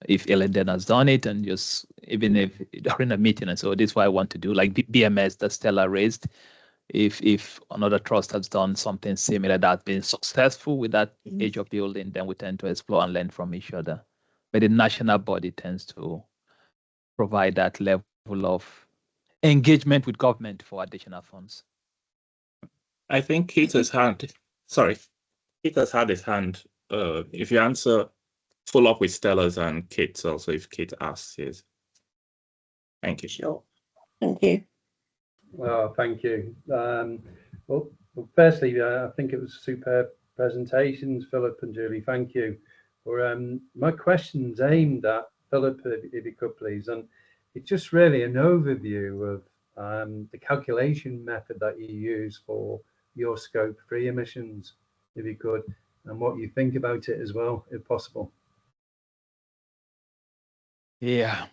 if Hillingdon has done it, and just even if during a meeting, and so this is what I want to do, like BMS that Stella raised. If another trust has done something similar that's been successful with that age of building, then we tend to explore and learn from each other. But the national body tends to provide that level of engagement with government for additional funds. I think Keith has had his hand. If you answer, follow up with Stella's and Kate's also, if Kate asks his. Thank you. Sure. Thank you. Well, thank you. Well, firstly, I think it was superb presentations, Philip and Julie. Thank you. My question's aimed at Philip, if you could please, and it's just really an overview of the calculation method that you use for your Scope 3 emissions, if you could, and what you think about it as well, if possible. Yeah.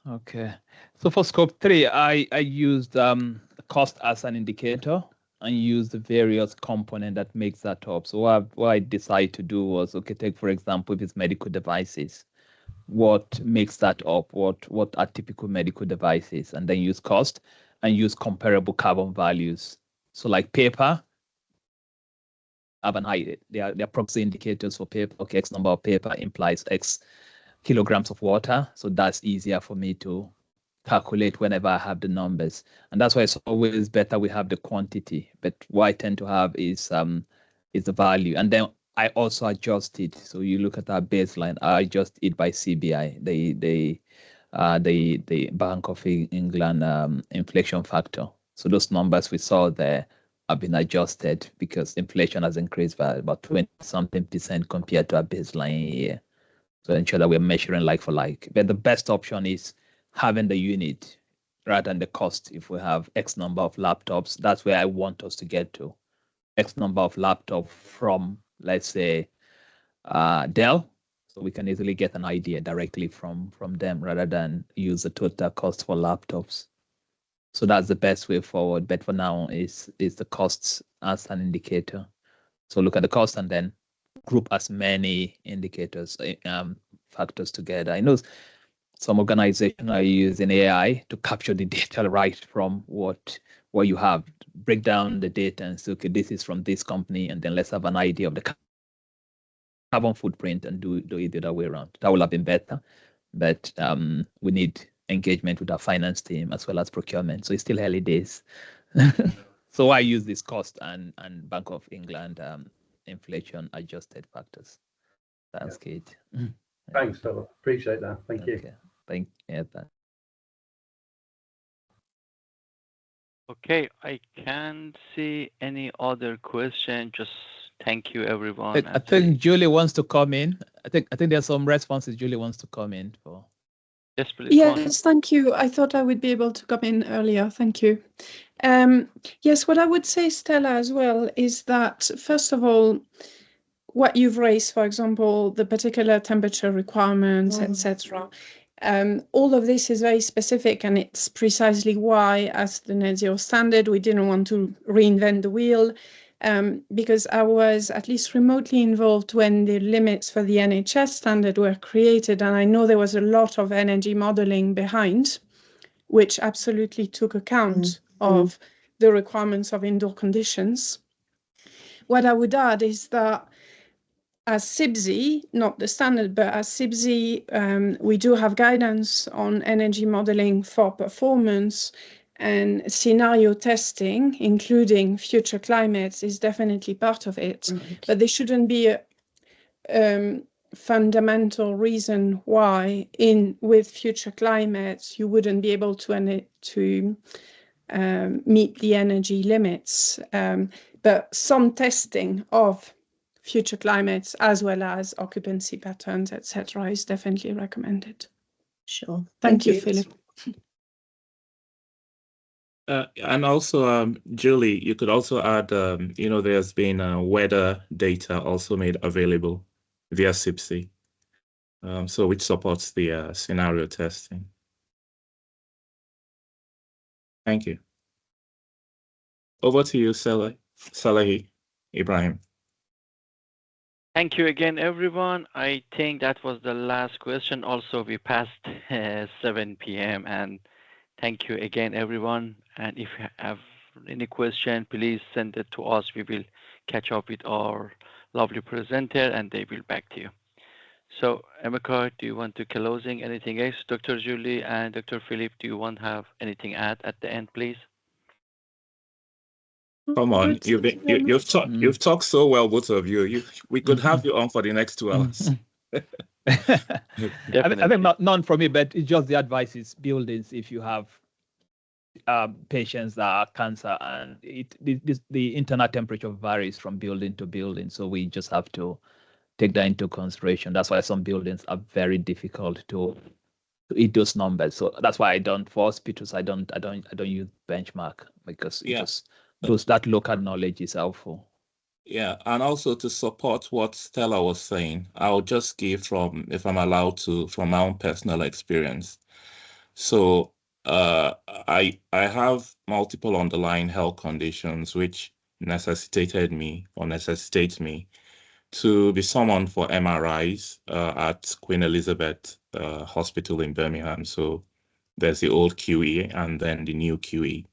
Okay. So for Scope 3, I used cost as an indicator and use the various components that makes that up. So what I decided to do was, okay, take for example, if it's medical devices, what makes that up? What are typical medical devices? And then use cost and use comparable carbon values. So like paper, have an idea. They are proxy indicators for paper. Okay, X number of paper implies X kilograms of water. So that's easier for me to calculate whenever I have the numbers. And that's why it's always better we have the quantity. But what I tend to have is the value. And then I also adjust it. So you look at our baseline, I adjust it by CBI, the Bank of England inflation factor. So those numbers we saw there have been adjusted because inflation has increased by about 20-something% compared to our baseline year. So ensure that we're measuring like for like. But the best option is having the unit rather than the cost. If we have X number of laptops, that's where I want us to get to. X number of laptops from, let's say, Dell. So we can easily get an idea directly from them rather than use the total cost for laptops. So that's the best way forward. But for now, is the costs as an indicator. So look at the cost and then group as many indicators, factors together. I know some organizations are using AI to capture the data right from what you have, break down the data and say, okay, this is from this company, and then let's have an idea of the carbon footprint and do it the other way around. That would have been better, but we need engagement with our finance team as well as procurement. So it's still early days. So I use this cost and Bank of England inflation adjusted factors. That's good. Thanks, Philip. Appreciate that. Thank you. Thank you. Okay, I can't see any other question. Just thank you, everyone. I think Julie wants to come in. I think there's some responses Julie wants to come in for. Yes, please. Yes, thank you. I thought I would be able to come in earlier. Thank you. Yes, what I would say, Stella, as well, is that, first of all, what you've raised, for example, the particular temperature requirements, etc., All of this is very specific, and it's precisely why, as the Net Zero Standard, we didn't want to reinvent the wheel, because I was at least remotely involved when the limits for the NHS standard were created, and I know there was a lot of energy modeling behind, which absolutely took account of the requirements of indoor conditions. What I would add is that as CIBSE, not the standard, but as CIBSE, we do have guidance on energy modeling for performance, and scenario testing, including future climates, is definitely part of it. Right. But there shouldn't be a fundamental reason why with future climates you wouldn't be able to meet the energy limits. But some testing of future climates as well as occupancy patterns, etc., is definitely recommended. Sure. Thank you, Philip. And also, Julie, you could also add, there's been weather data also made available via CIBSE, so which supports the scenario testing. Thank you. Over to you, Salehi, Ebrahim. Thank you again, everyone. I think that was the last question. Also, we passed 7 p.m. and thank you again, everyone. And if you have any question, please send it to us. We will catch up with our lovely presenter and they will back to you. So, Emeka, do you want to closing anything else? Dr. Julie and Dr. Philip, do you want to have anything add at the end, please? Come on, you've talked so well, both of you. We could have you on for the next 2 hours. I think none from me, but it's just the advice is buildings. If you have patients that are cancer, and the internal temperature varies from building to building, so we just have to take that into consideration. That's why some buildings are very difficult to eat those numbers. So that's why for hospitals, I don't use benchmark, because that local knowledge is helpful. Yeah, and also to support what Stella was saying, I'll just give if I'm allowed to, from my own personal experience. So I have multiple underlying health conditions which necessitate me to be summoned for MRIs at Queen Elizabeth Hospital in Birmingham. So there's the old QE and then the new QE.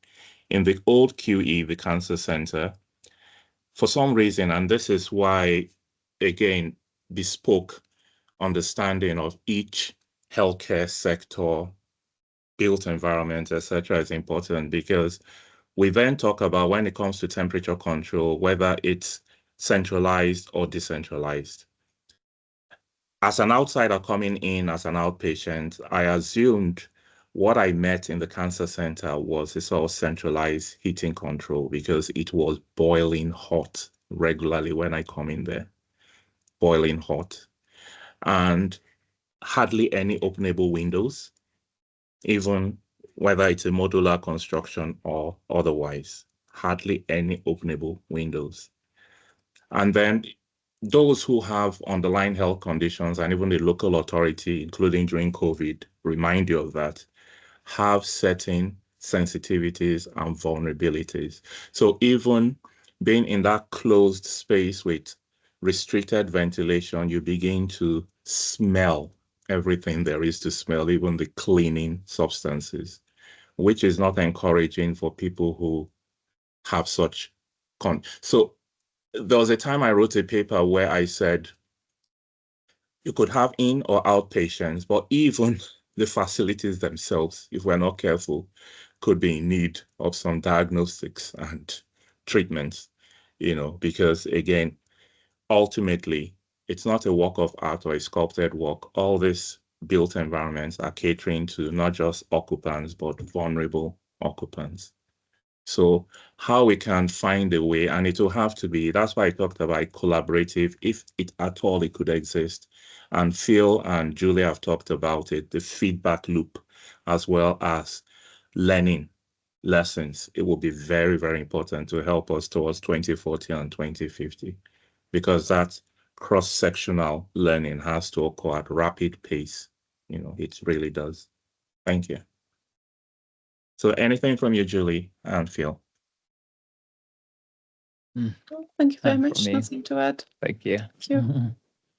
In the old QE, the cancer center, for some reason, and this is why, again, bespoke understanding of each healthcare sector, built environment, etc., is important, because we then talk about, when it comes to temperature control, whether it's centralized or decentralized. As an outsider coming in as an outpatient, I assumed what I met in the cancer center was a sort of centralized heating control, because it was boiling hot regularly when I come in there, boiling hot, and hardly any openable windows, even whether it's a modular construction or otherwise, hardly any openable windows. And then those who have underlying health conditions, and even the local authority, including during COVID, remind you of that, have certain sensitivities and vulnerabilities. So even being in that closed space with restricted ventilation, you begin to smell everything there is to smell, even the cleaning substances, which is not encouraging for people who have such So there was a time I wrote a paper where I said you could have in or outpatients, but even the facilities themselves, if we're not careful, could be in need of some diagnostics and treatments, because again, ultimately, it's not a work of art or a sculpted work. All these built environments are catering to not just occupants, but vulnerable occupants. So how we can find a way, and it will have to be, that's why I talked about collaborative, if it at all it could exist. And Phil and Julia have talked about it, the feedback loop, as well as learning lessons. It will be very, very important to help us towards 2040 and 2050, because that cross-sectional learning has to occur at rapid pace it really does. Thank you. So anything from you, Julie and Phil? Thank you very And much. from me. Nothing to add. Thank you. Thank you.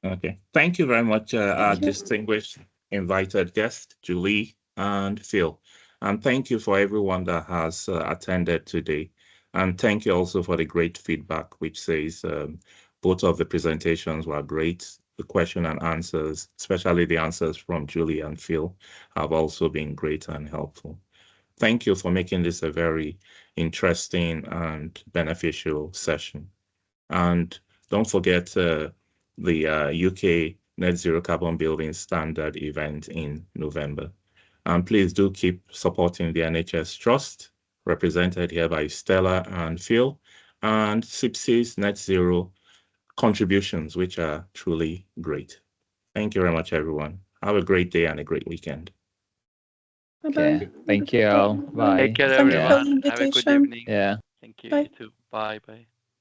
Okay. Thank you very much, our Thank you. distinguished invited guest, Julie and Phil. And thank you for everyone that has attended today. And thank you also for the great feedback, which says both of the presentations were great. The question and answers, especially the answers from Julie and Phil, have also been great and helpful. Thank you for making this a very interesting and beneficial session. And don't forget the UK Net Zero Carbon Building Standard event in November. And please do keep supporting the NHS Trust, represented here by Stella and Phil, and CIBSE's Net Zero contributions, which are truly great. Thank you very much, everyone. Have a great day and a great weekend. Bye-bye. Okay. Thank you all. Bye. Take care, Thank you for the everyone. Have a good invitation. evening. Yeah. Thank you. Bye. You too. Bye. Bye.